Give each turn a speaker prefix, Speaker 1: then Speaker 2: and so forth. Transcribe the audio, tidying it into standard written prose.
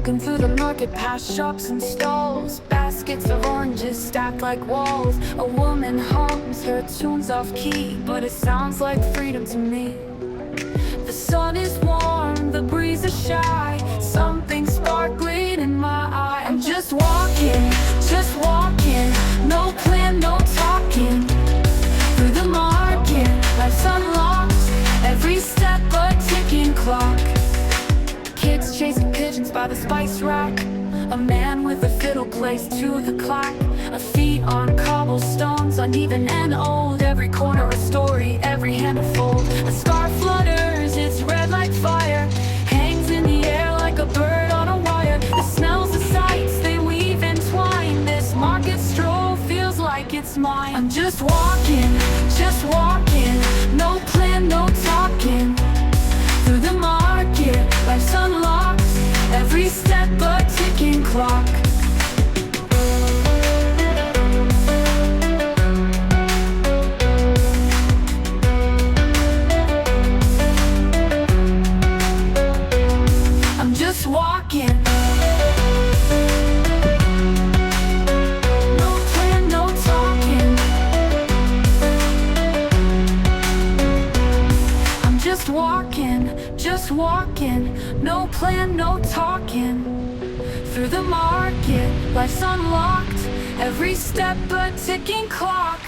Speaker 1: Walking through the market, past shops and stalls, baskets of oranges stacked like walls. A woman hums, her tune's off key, but it sounds like freedom to me. The sun is warm, the breeze is shy, something sparkling in my eye. I'm just walking, no plan, no talking. Through the market, life's unlocked, every step a ticking clock. Kids chasing pigeons by the spice rack, a man with a fiddle plays to the clack. A feet on cobblestones, uneven and old, every corner a story, every hand a fold. A scarf flutters, it's red like fire, hangs in the air like a bird on a wire. The smells, the sights, they weave and twine, this market stroll feels like it's mine. I'm just walking, no plan, no talking. Through the market, life's unlocked, every step a ticking clock. I'm just walking, no plan, no talking. I'm just walking, no plan, no talking. Through the market, life's unlocked, every step a ticking clock.